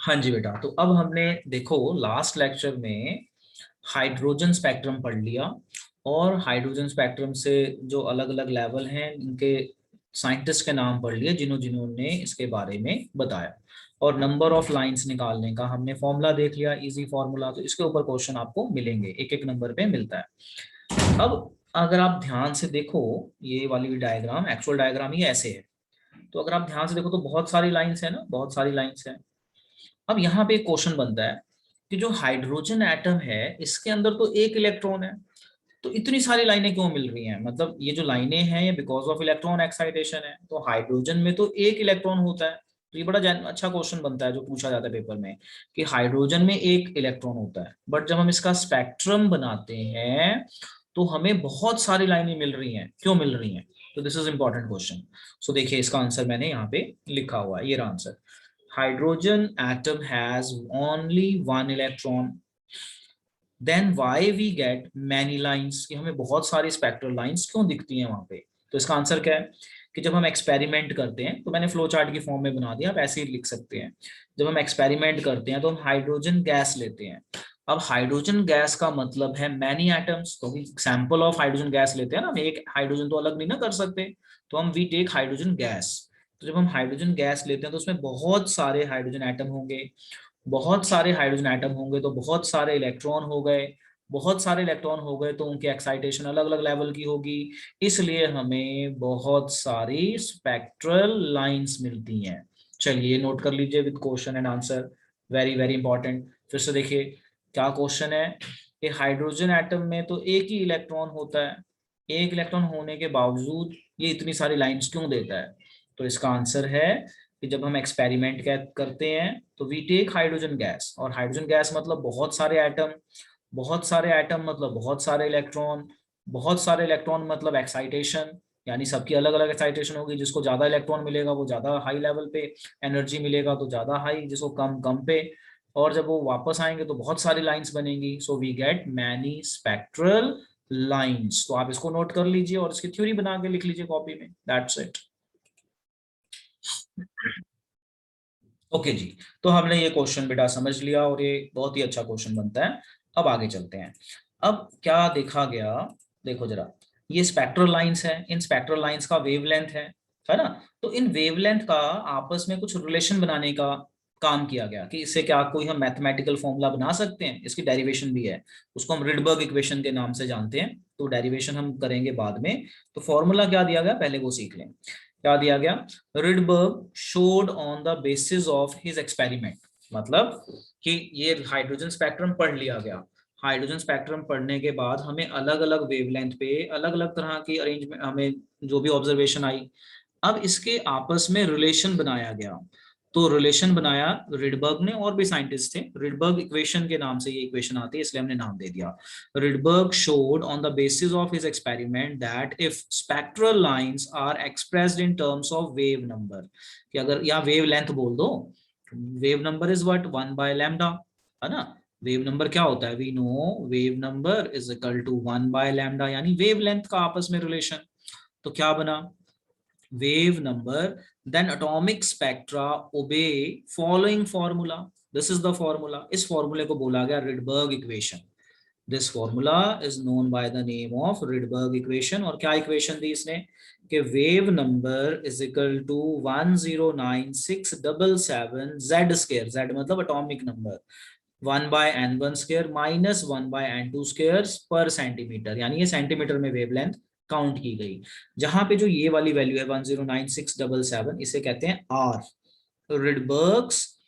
हाँ जी बेटा, तो अब हमने देखो लास्ट लेक्चर में हाइड्रोजन स्पेक्ट्रम पढ़ लिया और हाइड्रोजन स्पेक्ट्रम से जो अलग अलग लेवल हैं इनके साइंटिस्ट के नाम पढ़ लिए जिन्होंने इसके बारे में बताया। और नंबर ऑफ लाइंस निकालने का हमने फॉर्मूला देख लिया, इजी फॉर्मूला। तो इसके ऊपर क्वेश्चन आपको मिलेंगे, एक एक नंबर पे मिलता है। अब अगर आप ध्यान से देखो, ये वाली डायग्राम, एक्चुअल डायग्राम ये ऐसे है। तो अगर आप ध्यान से देखो तो बहुत सारी लाइंस है ना, बहुत सारी लाइंस है। अब यहाँ पे एक क्वेश्चन बनता है कि जो हाइड्रोजन एटम है इसके अंदर तो एक इलेक्ट्रॉन है, तो इतनी सारी लाइनें क्यों मिल रही हैं? मतलब ये जो लाइनें हैं ये बिकॉज ऑफ इलेक्ट्रॉन एक्साइटेशन है। तो हाइड्रोजन में तो एक इलेक्ट्रॉन होता है। तो ये बड़ा अच्छा क्वेश्चन बनता है जो पूछा जाता है पेपर में कि हाइड्रोजन में एक इलेक्ट्रॉन होता है, बट जब हम इसका स्पेक्ट्रम बनाते हैं तो हमें बहुत सारी लाइनें मिल रही हैं। क्यों मिल रही हैं? तो दिस इज इंपॉर्टेंट क्वेश्चन। सो देखिए, इसका आंसर मैंने यहाँ पे लिखा हुआ है, ये रहा answer. hydrogen atom has only one electron, then why we get many lines, कि हमें बहुत सारी स्पेक्ट्रल लाइंस क्यों दिखती हैं वहां पे? तो इसका आंसर क्या है कि जब हम एक्सपेरिमेंट करते हैं, तो मैंने फ्लो चार्ट की फॉर्म में बना दिया, आप ऐसे ही लिख सकते हैं। जब हम एक्सपेरिमेंट करते हैं तो हम हाइड्रोजन गैस लेते हैं। अब हाइड्रोजन गैस का मतलब है मैनी एटम्स, तो सैंपल ऑफ हाइड्रोजन गैस लेते हैं ना, हम एक हाइड्रोजन तो अलग नहीं ना कर सकते। तो हम वी टेक हाइड्रोजन गैस। तो जब हम हाइड्रोजन गैस लेते हैं तो उसमें बहुत सारे हाइड्रोजन एटम होंगे। बहुत सारे हाइड्रोजन एटम होंगे तो बहुत सारे इलेक्ट्रॉन हो गए। बहुत सारे इलेक्ट्रॉन हो गए तो उनकी एक्साइटेशन अलग अलग लेवल की होगी। इसलिए हमें बहुत सारी स्पेक्ट्रल लाइंस मिलती हैं। चलिए नोट कर लीजिए with question and answer, very very important. फिर से देखिए क्या क्वेश्चन है कि हाइड्रोजन एटम में तो एक ही इलेक्ट्रॉन होता है, एक इलेक्ट्रॉन होने के बावजूद ये इतनी सारी लाइंस क्यों देता है? तो इसका आंसर है कि जब हम एक्सपेरिमेंट करते हैं तो वी टेक हाइड्रोजन गैस, और हाइड्रोजन गैस मतलब बहुत सारे एटम, बहुत सारे एटम मतलब बहुत सारे इलेक्ट्रॉन, बहुत सारे इलेक्ट्रॉन मतलब एक्साइटेशन, यानी सबकी अलग अलग एक्साइटेशन होगी। जिसको ज्यादा इलेक्ट्रॉन मिलेगा वो ज्यादा हाई लेवल पे एनर्जी मिलेगा, तो ज्यादा हाई, जिसको कम कम पे। और जब वो वापस आएंगे तो बहुत सारी लाइंस बनेंगी। So we get many spectral lines. तो आप इसको नोट कर लीजिए और इसकी थ्योरी बना के लिख लीजिए कॉपी में। That's it. ओके जी, तो हमने ये क्वेश्चन बेटा समझ लिया और ये बहुत ही अच्छा क्वेश्चन बनता है। अब आगे चलते हैं। अब क्या देखा गया, देखो जरा, ये स्पेक्ट्रल लाइंस है, इन स्पेक्ट्रल लाइंस का वेवलेंथ है ना? तो इन वेवलेंथ का आपस में कुछ रिलेशन बनाने का काम किया गया कि इससे क्या कोई हम मैथमेटिकल फॉर्मूला बना सकते हैं। इसकी डेरिवेशन भी है, उसको हम रिडबर्ग इक्वेशन के नाम से जानते हैं। तो डेरिवेशन हम करेंगे बाद में। तो फॉर्मूला क्या दिया गया पहले वो सीख लें। क्या दिया गया? Rydberg showed on the basis of his experiment, मतलब कि ये हाइड्रोजन स्पेक्ट्रम पढ़ लिया गया। हाइड्रोजन स्पेक्ट्रम पढ़ने के बाद हमें अलग अलग वेवलेंथ पे अलग अलग तरह की अरेंजमेंट, हमें जो भी ऑब्जर्वेशन आई, अब इसके आपस में रिलेशन बनाया गया। तो रिलेशन बनाया रिडबर्ग ने, और भी साइंटिस्ट थे। रिडबर्ग इक्वेशन के नाम से ये इक्वेशन आती है, इसलिए हमने नाम दे दिया। Rydberg showed on the basis of his experiment that if spectral lines are expressed in terms of wave number, कि अगर यहाँ वेव लेंथ बोल दो, wave number is what, lambda, है ना? वेव नंबर क्या होता है? We know wave number is equal to lambda, यानी वेव लेंथ का आपस में रिलेशन। तो क्या बना? wave number, then atomic spectra obey following formula. This is the formula. इस formula को बोला गया Rydberg equation. This formula is known by the name of Rydberg equation. और क्या equation दी इसने कि wave number is equal to 109677 z square. Z मतलब atomic number, 1/n1 square minus 1/n2 square per centimetre, यानी ये सेंटीमीटर में wavelength count की गई। जहां पे जो ये वाली वैल्यू है 109677, इसे कहते हैं are, Rydberg's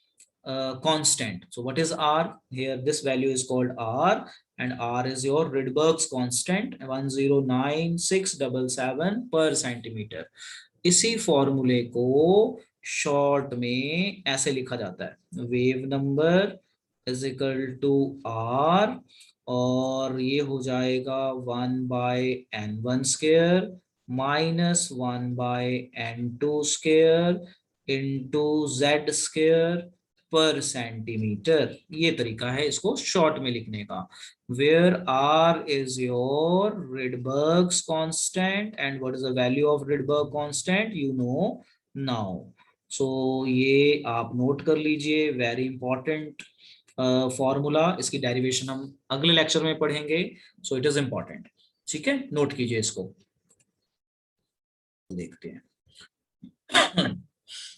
constant. So what is R? Here this value is called R, and R is your Rydberg's constant, 109677 per centimeter. इसी फॉर्मूले को शॉर्ट में ऐसे लिखा जाता है, wave number is equal to r, और ये हो जाएगा 1/n1 square minus 1/n2 square into z square पर सेंटीमीटर। ये तरीका है इसको शॉर्ट में लिखने का। Where r is your Rydberg's constant, and what is the value of Rydberg constant, you know now. सो ये आप नोट कर लीजिए, वेरी इंपॉर्टेंट फॉर्मूला। इसकी डेरिवेशन हम अगले लेक्चर में पढ़ेंगे, सो इट इज इंपॉर्टेंट। ठीक है, नोट कीजिए इसको। देखते हैं।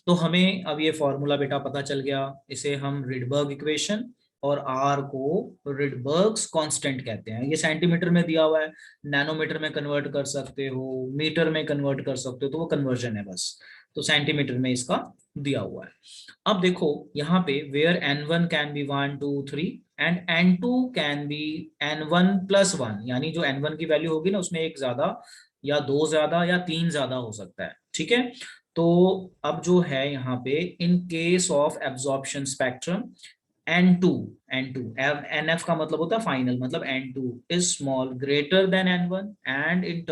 तो हमें अब ये फॉर्मूला बेटा पता चल गया, इसे हम रिडबर्ग इक्वेशन और आर को रिडबर्ग्स कांस्टेंट कहते हैं। ये सेंटीमीटर में दिया हुआ है, नैनोमीटर में कन्वर्ट कर सकते हो, मीटर में कन्वर्ट कर सकते हो, तो वो कन्वर्जन है बस। तो सेंटीमीटर में इसका दिया हुआ है। अब देखो यहाँ पे where n1 can be 1 2 3 and n2 can be n1 plus 1, यानी जो n1 की वैल्यू होगी ना उसमें एक ज्यादा या दो ज्यादा या तीन ज्यादा हो सकता है। ठीक है, तो अब जो है यहाँ पे in case of absorption spectrum N2, N2, NF का मतलब होता है फाइनल, मतलब N2 is small greater than N1 and in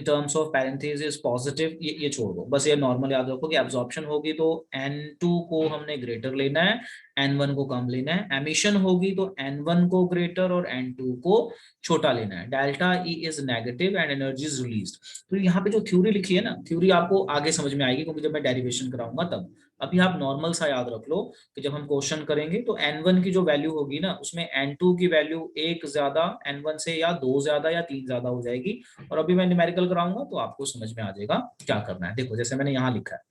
terms of parenthesis positive. ये छोड़ दो, बस ये नॉर्मल याद रखो कि एब्जॉर्प्शन होगी तो N2 को हमने ग्रेटर लेना है, N1 को कम लेना है। एमिशन होगी तो N1 को ग्रेटर और N2 को छोटा लेना है। Delta E is negative and energy is released. तो यहाँ पे जो थ्योरी लिखी है ना, थ्योरी आपको आगे समझ में आएगी क्योंकि जब मैं डेरिवेशन कराऊंगा तब। अभी आप नॉर्मल सा याद रख लो कि जब हम क्वेश्चन करेंगे तो n1 की जो वैल्यू होगी ना उसमें n2 की वैल्यू एक ज्यादा n1 से, या दो ज्यादा या तीन ज्यादा हो जाएगी। और अभी मैं न्यूमेरिकल कराऊंगा तो आपको समझ में आ जाएगा क्या करना है। देखो जैसे मैंने यहाँ लिखा है,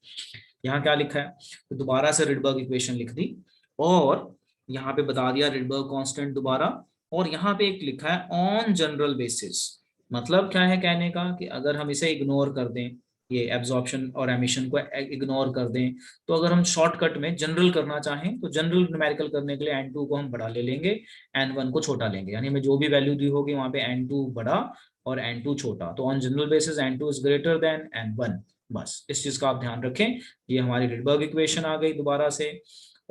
यहाँ क्या लिखा है, तो दोबारा से रिडबर्ग इक्वेशन लिख दी और यहाँ पे बता दिया रिडबर्ग कांस्टेंट दोबारा। और यहाँ पे एक लिखा है ऑन जनरल बेसिस। मतलब क्या है कहने का कि अगर हम इसे इग्नोर कर दें, ये एब्जॉर्प्शन और एमिशन को इग्नोर कर दें, तो अगर हम शॉर्टकट में जनरल करना चाहें तो जनरल न्यूमेरिकल करने के लिए n2 को हम बड़ा ले लेंगे, n1 को छोटा लेंगे, यानी हमें जो भी वैल्यू दी होगी वहां पे n2 बड़ा और n2 छोटा। तो on general basis n2 is greater than n1। बस इस चीज का आप ध्यान रखें। ये हमारी रिडबर्ग इक्वेशन आ गई दोबारा से।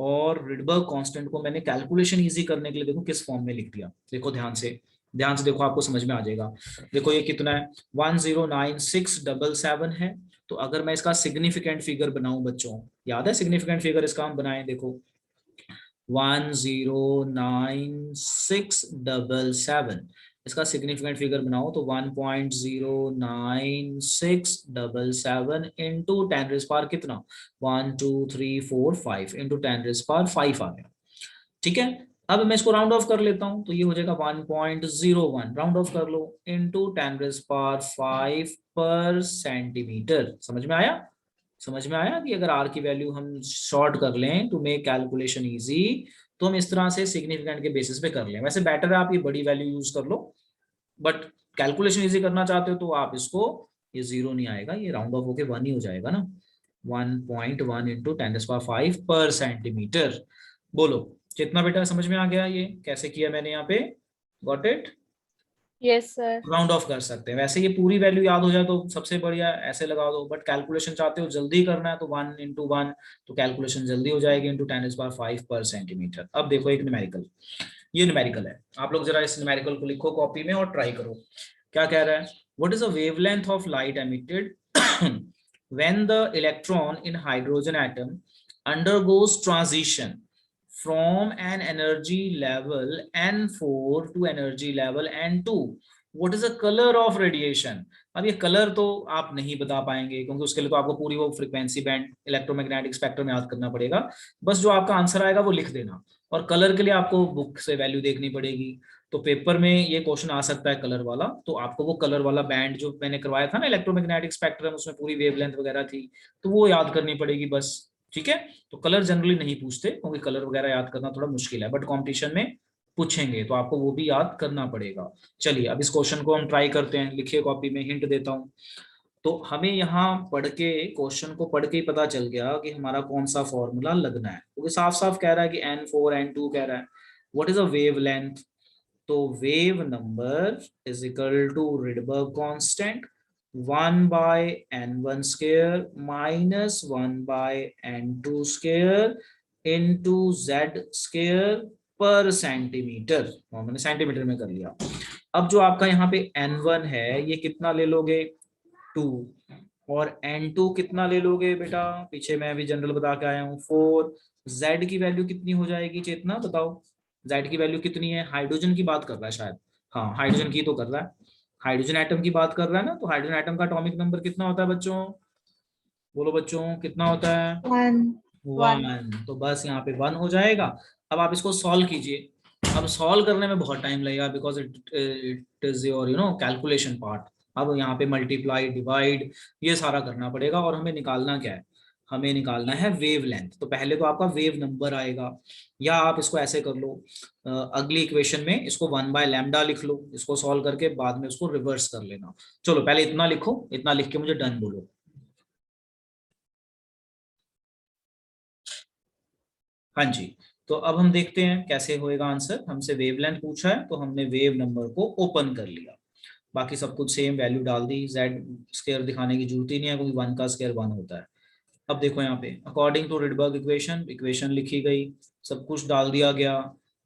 और रिडबर्ग कांस्टेंट को मैंने कैलकुलेशन इजी करने के लिए देखो किस फॉर्म में लिख दिया। देखो ध्यान से, ध्यान से देखो, आपको समझ में आ जाएगा। देखो ये कितना है, 109677 है। तो अगर मैं इसका सिग्निफिकेंट फिगर बनाऊं बच्चों, याद है सिग्निफिकेंट फिगर इसका हम बनाएं, देखो 109677, इसका सिग्निफिकेंट फिगर बनाओ तो 1.09677 इंटू 10 कितना, 1 2 3 4 5 इंटू 10 5 आ गया। ठीक है, अब मैं इसको राउंड ऑफ कर लेता हूं तो ये हो जाएगा 1.01, राउंड ऑफ कर लो, इंटू 10 5 पर सेंटीमीटर। समझ में आया, समझ में आया कि अगर आर की वैल्यू हम शॉर्ट कर लें टू मेक कैलकुलेशन इजी, तो हम इस तरह से सिग्निफिकेंट के बेसिस पे कर लें। वैसे बेटर है आप ये बड़ी वैल्यू यूज कर लो, बट कैलकुलेशन इजी करना चाहते हो तो आप इसको, ये जीरो नहीं आएगा, ये राउंड ऑफ होके 1 ही हो जाएगा ना, 1.1 इंटू 10 5 पर सेंटीमीटर। बोलो कितना बेटा, समझ में आ गया ये कैसे किया मैंने यहाँ पे, got it. Yes sir. Round of कर सकते हैं, वैसे ये पूरी वैल्यू याद हो जाए तो सबसे बढ़िया, ऐसे लगा दो, बट कैलकुलेशन चाहते हो जल्दी करना है तो 1 इंटू 1, तो कैलकुलेशन जल्दी हो जाएगी, इंटू 10 5 पर सेंटीमीटर। अब देखो एक न्यूमेरिकल, ये न्यूमेरिकल है, आप लोग जरा इस न्यूमेरिकल को लिखो कॉपी में और ट्राई करो। क्या कह रहा है, what is the wavelength of light emitted when the electron in hydrogen atom undergoes transition from an energy level n4 to energy level n2, what is the color of radiation। अब ये colour तो आप नहीं बता पाएंगे क्योंकि उसके लिए तो आपको पूरी वो फ्रीक्वेंसी बैंड इलेक्ट्रोमैग्नेटिक स्पेक्ट्रम याद करना पड़ेगा। बस जो आपका आंसर आएगा वो लिख देना, और कलर के लिए आपको बुक से वैल्यू देखनी पड़ेगी। तो पेपर में ये क्वेश्चन आ सकता है कलर वाला, तो आपको वो कलर वाला बैंड जो मैंने करवाया था ना इलेक्ट्रोमैग्नेटिक स्पेक्ट्रम, उसमें पूरी वेवलेंथ वगैरह थी, तो वो याद करनी पड़ेगी बस। ठीक है, तो कलर जनरली नहीं पूछते क्योंकि कलर वगैरह याद करना थोड़ा मुश्किल है, बट कॉम्पिटिशन में पूछेंगे तो आपको वो भी याद करना पड़ेगा। चलिए अब इस क्वेश्चन को हम ट्राई करते हैं, लिखिए कॉपी में, हिंट देता हूं। तो हमें यहाँ पढ़ के, क्वेश्चन को पढ़ के ही पता चल गया कि हमारा कौन सा फॉर्मूला लगना है, क्योंकि साफ साफ कह रहा है कि n4 n2 कह रहा है। What is a wavelength, तो wave number is equal to Rydberg constant 1/n1 square minus 1/n2 square into z square पर सेंटीमीटर। मैंने सेंटीमीटर में कर लिया। अब जो आपका यहाँ पे n1 है ये कितना ले लोगे, 2, और n2 कितना ले लोगे बेटा, पीछे मैं भी जनरल बता के आया हूँ 4। z की वैल्यू कितनी हो जाएगी चेतना बताओ, z की वैल्यू कितनी है, हाइड्रोजन की बात कर रहा है शायद, हाँ हाइड्रोजन की तो कर रहा है, हाइड्रोजन एटम की बात कर रहा है ना, तो हाइड्रोजन एटम का एटॉमिक नंबर कितना होता है बच्चों, बोलो बच्चों कितना होता है? 1 1। तो बस यहाँ पे 1 हो जाएगा। अब आप इसको सॉल्व कीजिए। अब सॉल्व करने में बहुत टाइम लगेगा because it it is your calculation part. अब यहाँ पे मल्टीप्लाई डिवाइड ये सारा करना पड़ेगा और हमें निकालना क्या है? हमें निकालना है वेव लेंथ। तो पहले तो आपका वेव नंबर आएगा, या आप इसको ऐसे कर लो, अगली इक्वेशन में इसको 1/λ लिख लो, इसको सॉल्व करके बाद में उसको रिवर्स कर लेना। चलो पहले इतना लिखो, इतना लिख के मुझे डन बोलो। हाँ जी। तो अब हम देखते हैं कैसे होएगा आंसर। हमसे वेवलेंथ पूछा है तो हमने वेव नंबर को ओपन कर लिया, बाकी सब कुछ सेम वैल्यू डाल दी। जेड स्क्वायर दिखाने की जरूरत ही नहीं है क्योंकि 1 का स्क्वायर 1 होता है। अब देखो यहाँ पे according to Rydberg equation, equation लिखी गई, सब कुछ डाल दिया गया,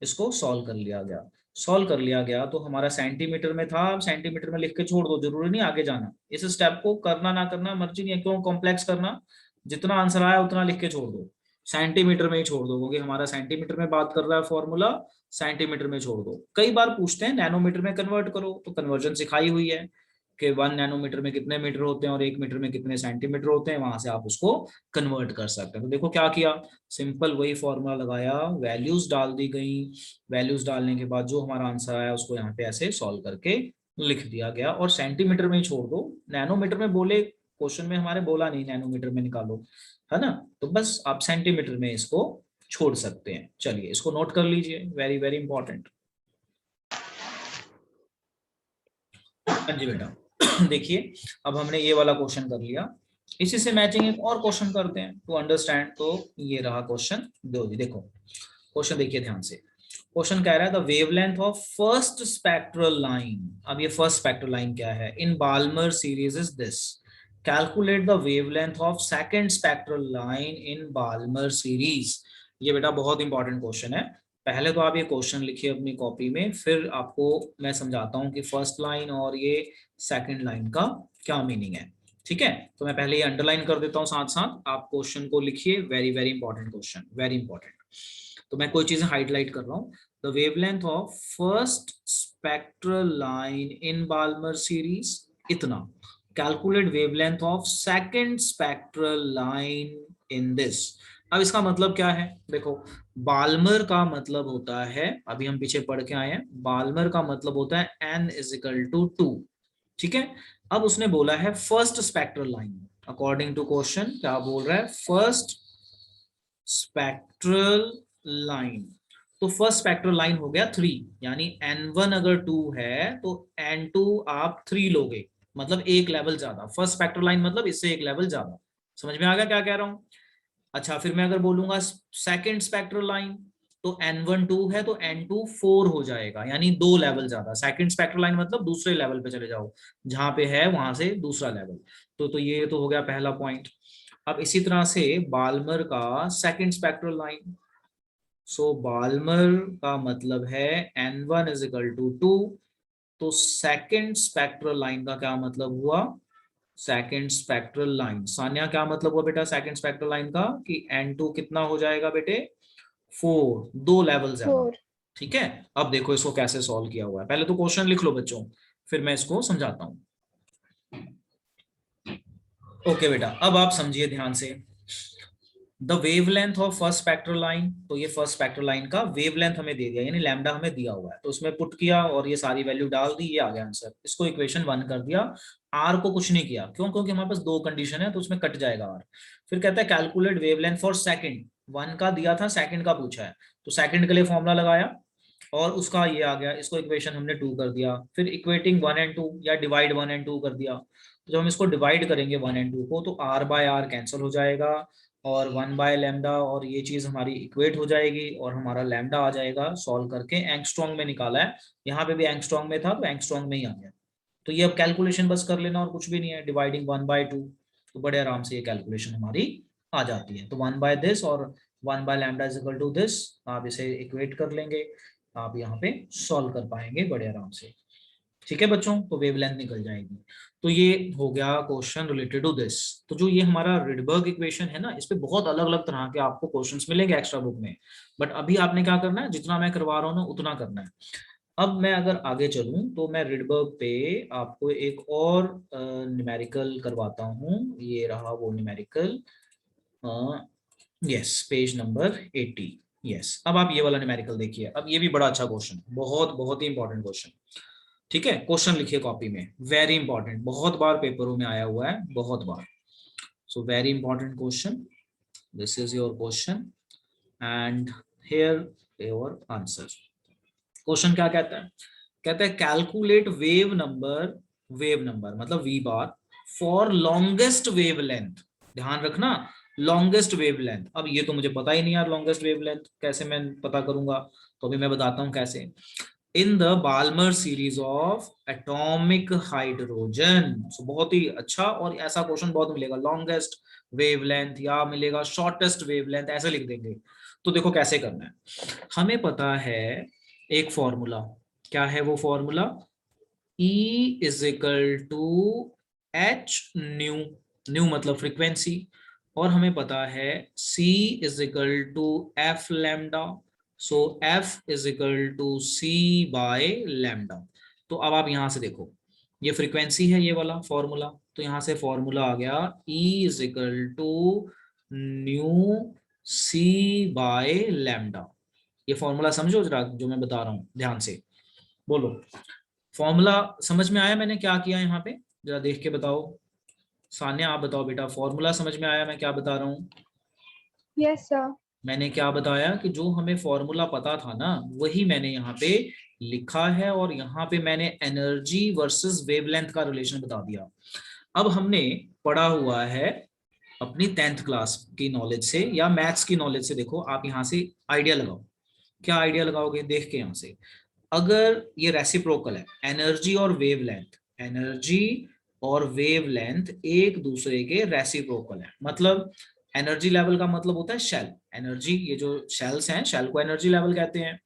इसको सॉल्व कर लिया गया। सॉल्व कर लिया गया तो हमारा सेंटीमीटर में था, अब सेंटीमीटर में लिख के छोड़ दो, जरूरी नहीं आगे जाना। इस स्टेप को करना ना करना मर्जी नहीं है, क्यों कॉम्प्लेक्स करना। जितना आंसर आया उतना लिख के छोड़ दो, सेंटीमीटर में ही छोड़ दो क्योंकि हमारा सेंटीमीटर में बात कर रहा है फॉर्मूला, सेंटीमीटर में छोड़ दो। कई बार पूछते हैं नैनोमीटर में कन्वर्ट करो, तो कन्वर्जन सिखाई हुई है कि 1 नैनोमीटर में कितने मीटर होते हैं और 1 मीटर में कितने सेंटीमीटर होते हैं, वहां से आप उसको कन्वर्ट कर सकते हैं। तो देखो क्या किया, सिंपल वही फॉर्मूला लगाया, वैल्यूज डाल दी गई, वैल्यूज डालने के बाद जो हमारा आंसर आया उसको यहाँ पे ऐसे सॉल्व करके लिख दिया गया, और सेंटीमीटर में ही छोड़ दो। नैनोमीटर में बोले क्वेश्चन में हमारे बोला नहीं नैनोमीटर में निकालो, है ना, तो बस आप सेंटीमीटर में इसको छोड़ सकते हैं। चलिए इसको नोट कर लीजिए, वेरी वेरी इंपॉर्टेंट। हाँ जी बेटा देखिए अब हमने ये वाला क्वेश्चन कर लिया, इसी से मैचिंग एक और क्वेश्चन करते हैं टू अंडरस्टैंड। तो ये रहा क्वेश्चन दो जी, देखो क्वेश्चन देखिए ध्यान से। क्वेश्चन कह रहा है the wavelength of first spectral line. अब ये फर्स्ट स्पेक्ट्रल लाइन क्या है? In Balmer series is this, calculate the wavelength of second spectral line in Balmer series. ये बेटा बहुत इंपॉर्टेंट क्वेश्चन है। पहले तो आप ये क्वेश्चन लिखिए अपनी कॉपी में, फिर आपको मैं समझाता हूँ कि फर्स्ट लाइन और ये सेकंड लाइन का क्या मीनिंग है। ठीक है, तो मैं पहले ये अंडरलाइन कर देता हूँ, साथ साथ आप क्वेश्चन को लिखिए। Very very important question, very important. तो मैं कोई चीजें हाईलाइट कर रहा हूँ। The wavelength of first spectral line in Balmer series इतना, calculate wavelength of second spectral line in this. अब इसका मतलब क्या है? देखो बाल्मर का मतलब होता है, अभी हम पीछे पढ़ के आए हैं, बाल्मर का मतलब होता है n इजिकल टू 2। ठीक है, अब उसने बोला है first spectral line, according to question क्या बोल रहा है? First spectral line. तो फर्स्ट स्पेक्ट्रल लाइन हो गया 3, यानी n1 अगर 2 है तो n2 आप 3 लोगे, मतलब एक लेवल ज्यादा। फर्स्ट स्पेक्ट्रल लाइन मतलब इससे एक लेवल ज्यादा। समझ में आ गया क्या कह रहा हूं? अच्छा फिर मैं अगर बोलूंगा सेकंड स्पेक्ट्रल लाइन, तो n1 2 है तो n2 4 हो जाएगा, यानी 2 लेवल ज्यादा। सेकंड स्पेक्ट्रल लाइन मतलब दूसरे लेवल पे चले जाओ, जहां पे है वहां से दूसरा लेवल। तो ये तो हो गया पहला पॉइंट। अब इसी तरह से बाल्मर का सेकंड स्पेक्ट्रल लाइन, सो बाल्मर का मतलब है n1 इजिकल टू 2। तो सेकंड स्पेक्ट्रल लाइन का क्या मतलब हुआ? सेकंड स्पेक्ट्रल लाइन, सान्या क्या मतलब हुआ बेटा सेकंड स्पेक्ट्रल लाइन का? कि n2 कितना हो जाएगा बेटे? 4, 2 लेवल ज्यादा। 4 ठीक है, अब देखो इसको कैसे सॉल्व किया हुआ है। पहले तो क्वेश्चन लिख लो बच्चों, फिर मैं इसको समझाता हूँ। ओके बेटा, अब आप समझिए ध्यान से। The wavelength of first spectral line, तो ये फर्स्ट स्पेक्ट्रल लाइन का वेवलेंथ हमें दे दिया, यानी लैम्डा हमें दिया हुआ है, तो उसमें पुट किया और ये सारी वैल्यू डाल दी, ये आ गया आंसर। इसको इक्वेशन 1 कर दिया। आर को कुछ नहीं किया, क्यों? क्योंकि हमारे पास 2 कंडीशन है तो उसमें कट जाएगा आर। फिर कहता है कैलकुलेट वेवलेंथ फॉर सेकंड, 1 का दिया था, सेकंड का पूछा है, तो सेकंड के लिए फॉर्मूला लगाया और उसका ये आ गया, इसको इक्वेशन हमने 2 कर दिया। फिर इक्वेटिंग 1 एंड 2 या डिवाइड 1 एंड 2 कर दिया। तो जब हम इसको डिवाइड करेंगे 1 एंड 2 को, तो आर बाय आर कैंसिल हो जाएगा और 1/λ, और ये चीज हमारी इक्वेट हो जाएगी और हमारा लैम्डा आ जाएगा। सॉल्व करके एंगस्ट्रॉन्ग में निकाला है, यहाँ पे भी एंगस्ट्रॉन्ग में था तो एंगस्ट्रॉन्ग में ही आ गया। तो ये अब कैलकुलेशन बस कर लेना और कुछ भी नहीं है, डिवाइडिंग 1/2, तो बड़े आराम से ये कैलकुलेशन हमारी आ जाती है। तो 1 बाय दिस और 1/λ इज इक्वल टू दिस, आप इसे इक्वेट कर लेंगे, आप यहाँ पे सॉल्व कर पाएंगे बड़े आराम से। ठीक है बच्चों, तो वेवलेंथ निकल जाएगी। तो ये हो गया क्वेश्चन रिलेटेड टू दिस। तो जो ये हमारा रिडबर्ग इक्वेशन है ना, इस पे बहुत अलग अलग तरह के आपको क्वेश्चंस मिलेंगे एक्स्ट्रा बुक में, बट अभी आपने क्या करना है, जितना मैं करवा रहा हूँ ना उतना करना है। अब मैं अगर आगे चलूं तो मैं रिडबर्ग पे आपको एक और न्यूमेरिकल करवाता हूं। ये रहा वो numerical, yes, page number 80। Yes, अब आप ये वाला न्यूमेरिकल देखिए। अब ये भी बड़ा अच्छा क्वेश्चन, बहुत बहुत ही इंपॉर्टेंट क्वेश्चन। ठीक है, क्वेश्चन लिखिए कॉपी में, वेरी इंपॉर्टेंट, बहुत बार पेपरों में आया हुआ है, बहुत बार। So very important question, this is your question and here your answer. Question क्या कहता है? कहता है कैलकुलेट वेव नंबर मतलब v bar for longest wavelength. ध्यान रखना, लॉन्गेस्ट वेवलेंथ। अब ये तो मुझे पता ही नहीं यार, लॉन्गेस्ट वेवलेंथ कैसे मैं पता करूंगा? तो अभी मैं बताता हूं कैसे। In the Balmer series of atomic hydrogen. So बहुत ही अच्छा, और ऐसा क्वेश्चन बहुत मिलेगा, लॉन्गेस्ट वेवलेंथ या मिलेगा शॉर्टेस्ट वेवलेंथ, ऐसे लिख देंगे। तो देखो कैसे करना है। हमें पता है एक फॉर्मूला, क्या है वो formula? E is equal to h nu, nu मतलब फ्रीक्वेंसी, और हमें पता है C is equal to f lambda. So F is equal to C by lambda. तो अब आप यहां से देखो, ये फ्रीक्वेंसी है, ये वाला फॉर्मूला, तो यहां से फॉर्मूला आ गया E is equal to nu C by lambda. ये फॉर्मूला समझो जरा जो मैं बता रहा हूं, ध्यान से बोलो। फॉर्मूला समझ में आया मैंने क्या किया यहाँ पे? जरा देख के बताओ। सान्या आप बताओ बेटा, फॉर्मूला समझ में आया मैं क्या बता रहा हूँ? Yes, sir. मैंने क्या बताया कि जो हमें फॉर्मूला पता था ना, वही मैंने यहाँ पे लिखा है, और यहाँ पे मैंने एनर्जी वर्सेस वेवलेंथ का रिलेशन बता दिया। अब हमने पढ़ा हुआ है अपनी 10th क्लास की नॉलेज से या मैथ्स की नॉलेज से। देखो आप यहाँ से आइडिया लगाओ, क्या आइडिया लगाओगे देख के यहाँ से। अगर ये रेसिप्रोकल है, एनर्जी और वेवलेंथ, एनर्जी और वेवलेंथ एक दूसरे के रेसिप्रोकल है, मतलब एनर्जी लेवल का मतलब होता है शेल, एनर्जी, ये जो शेल्स हैं, शेल को एनर्जी लेवल कहते हैं,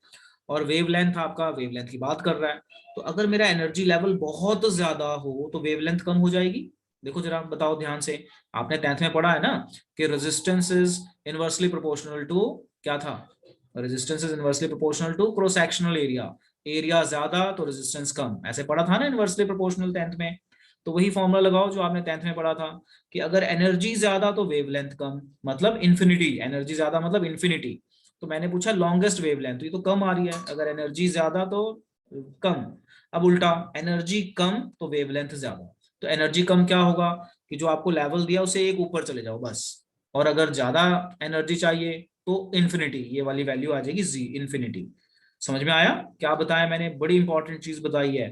और वेवलेंथ आपका वेवलेंथ की बात कर रहा है। तो अगर मेरा एनर्जी लेवल बहुत ज्यादा हो तो वेवलेंथ कम हो जाएगी। देखो जरा बताओ ध्यान से, आपने 10th में पढ़ा है ना कि resistance is inversely proportional to, क्या था? Resistance is inversely proportional to cross sectional area, area ज्यादा तो रेजिस्टेंस कम, ऐसे पढ़ा था ना इनवर्सली प्रोपोर्शनल 10th में। तो वही फॉर्मूला लगाओ जो आपने 10th में पढ़ा था कि अगर एनर्जी ज्यादा तो वेवलेंथ कम, मतलब इन्फिनिटी, एनर्जी ज्यादा मतलब इन्फिनिटी। तो मैंने पूछा लॉन्गेस्ट वेवलेंथ, तो ये तो कम आ रही है, अगर एनर्जी ज्यादा तो कम। अब उल्टा, एनर्जी कम तो वेवलेंथ ज्यादा। तो एनर्जी कम क्या होगा कि जो आपको लेवल दिया उसे एक ऊपर चले जाओ बस, और अगर ज्यादा एनर्जी चाहिए तो इन्फिनिटी, ये वाली वैल्यू आ जाएगी जी, इन्फिनिटी। समझ में आया क्या बताया मैंने? बड़ी इंपॉर्टेंट चीज बताई है,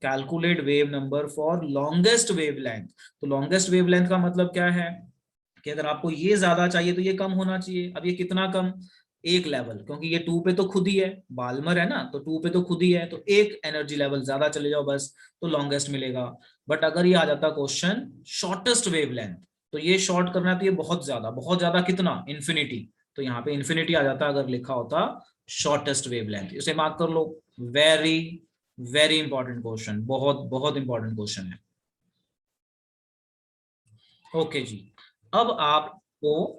calculate wave number for longest wavelength. तो लॉन्गेस्ट वेवलेंथ का मतलब क्या है कि अगर आपको ये ज्यादा चाहिए तो ये कम होना चाहिए। अब ये कितना कम? एक लेवल, क्योंकि ये 2 पे तो खुद ही है, बाल्मर है ना, तो 2 पे तो खुद ही है, तो एक एनर्जी लेवल ज्यादा चले जाओ बस, तो लॉन्गेस्ट मिलेगा। बट अगर ये आ जाता क्वेश्चन शॉर्टेस्ट वेवलेंथ, तो ये शॉर्ट करना है, तो ये बहुत ज्यादा कितना? इन्फिनिटी। तो यहाँ पे इन्फिनिटी आ जाता अगर लिखा होता शॉर्टेस्ट वेवलेंथ। इसे मार्क कर लो, वेरी वेरी इंपॉर्टेंट क्वेश्चन, बहुत बहुत इंपॉर्टेंट क्वेश्चन है। ओके जी, अब आपको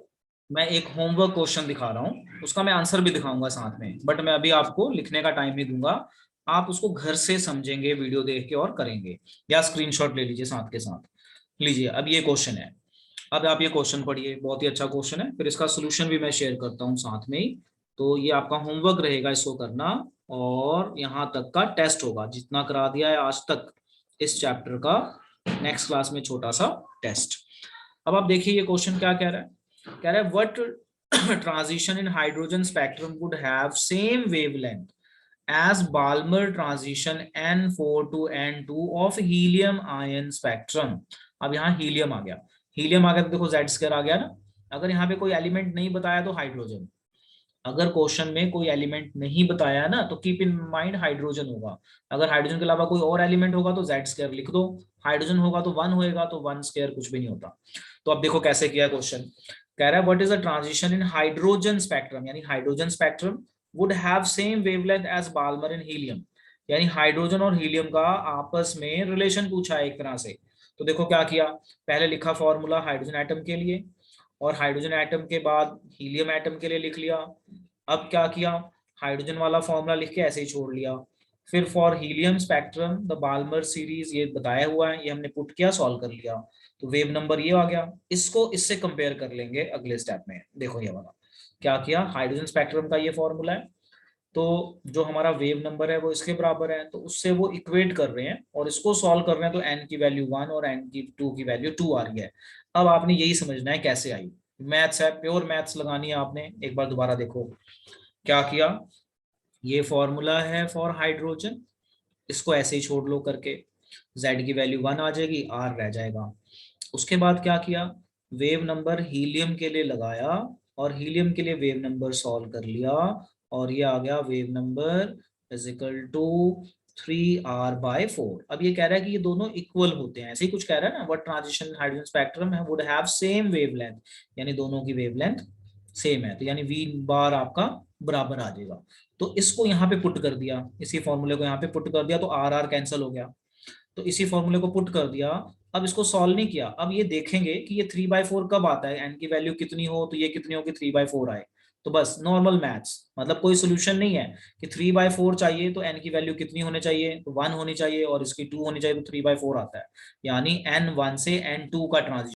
मैं एक होमवर्क क्वेश्चन दिखा रहा हूँ, उसका मैं आंसर भी दिखाऊंगा साथ में, बट मैं अभी आपको लिखने का टाइम नहीं दूंगा। आप उसको घर से समझेंगे वीडियो देख के और करेंगे, या स्क्रीनशॉट ले लीजिए साथ के साथ। लीजिए अब ये क्वेश्चन है, अब आप ये क्वेश्चन पढ़िए, बहुत ही अच्छा क्वेश्चन है, फिर इसका सोल्यूशन भी मैं शेयर करता हूँ साथ में ही। तो ये आपका होमवर्क रहेगा इसको करना, और यहाँ तक का टेस्ट होगा, जितना करा दिया है आज तक इस चैप्टर का, नेक्स्ट क्लास में छोटा सा टेस्ट। अब आप देखिए ये क्वेश्चन क्या कह रहा है। कह रहा है what transition in hydrogen spectrum would have same wavelength as Balmer transition N4 to N2 of helium ion spectrum. अब यहाँ हीलियम आ गया, हीलियम आ गया तो देखो Z स्क्वायर आ गया ना। अगर यहाँ पे कोई एलिमेंट नहीं बताया तो हाइड्रोजन, अगर क्वेश्चन में कोई एलिमेंट नहीं बताया ना तो कीप इन माइंड हाइड्रोजन होगा। अगर हाइड्रोजन के अलावा कोई और एलिमेंट होगा तो Z स्क्वायर लिख दो, हाइड्रोजन होगा तो 1 होएगा, तो 1 स्क्वायर कुछ भी नहीं होता। तो अब देखो कैसे किया क्वेश्चन। कह रहा है what is the transition in hydrogen spectrum, यानी hydrogen spectrum would have same wavelength as Balmer in helium, यानी हाइड्रोजन और हीलियम का आपस में रिलेशन पूछा है एक तरह से। तो देखो क्या किया, पहले लिखा फॉर्मूला हाइड्रोजन एटम के लिए, और हाइड्रोजन एटम के बाद हीलियम एटम के लिए लिख लिया। अब क्या किया, हाइड्रोजन वाला फॉर्मूला लिख के ऐसे ही छोड़ लिया, फिर for helium spectrum the Balmer series, ये बताया हुआ है, ये हमने पुट किया, सॉल्व कर लिया, तो वेव नंबर ये आ गया। इसको इससे कंपेयर कर लेंगे अगले स्टेप में। देखो ये वाला क्या किया, हाइड्रोजन स्पेक्ट्रम का ये फॉर्मूला है, तो जो हमारा वेव नंबर है वो इसके बराबर है, तो उससे वो इक्वेट कर रहे हैं और इसको सॉल्व कर रहे हैं, तो एन की वैल्यू 1 और एन की 2 की वैल्यू 2 आ रही है। अब आपने यही समझना है कैसे आई, मैथ्स है, प्योर मैथ्स लगानी है आपने। एक बार दोबारा देखो क्या किया, ये फॉर्मूला है फॉर हाइड्रोजन, इसको ऐसे ही छोड़ लो करके, z की वैल्यू 1 आ जाएगी, r रह जाएगा। उसके बाद क्या किया, वेव नंबर हीलियम के लिए लगाया और हीलियम के लिए वेव नंबर सॉल्व कर लिया, और ये आ गया wave number is equal to 3r/4। अब ये कह रहा है कि ये दोनों इक्वल होते हैं, ऐसे ही कुछ कह रहा है ना, व्हाट ट्रांजिशन हाइड्रोजन स्पेक्ट्रम है वुड हैव सेम वेवलेंथ, यानी दोनों की वेवलेंथ सेम है, तो यानी v बार आपका बराबर आ जाएगा। तो इसको यहाँ पे पुट कर दिया, इसी फॉर्मूले को यहाँ पे पुट कर दिया, तो आर आर कैंसिल हो गया, तो इसी फॉर्मूले को पुट कर दिया। अब इसको सॉल्व नहीं किया, अब ये देखेंगे कि ये 3/4 कब आता है, एन की वैल्यू कितनी हो तो ये कितनी हो कि 3/4 आए। तो बस नॉर्मल मैथ्स, मतलब कोई सोल्यूशन नहीं है कि 3/4 चाहिए तो एन की वैल्यू कितनी होनी चाहिए, तो 1 होनी चाहिए, और इसकी 2 होनी चाहिए, तो 3/4 आता है। यानी n1 से n2 का ट्रांजिशन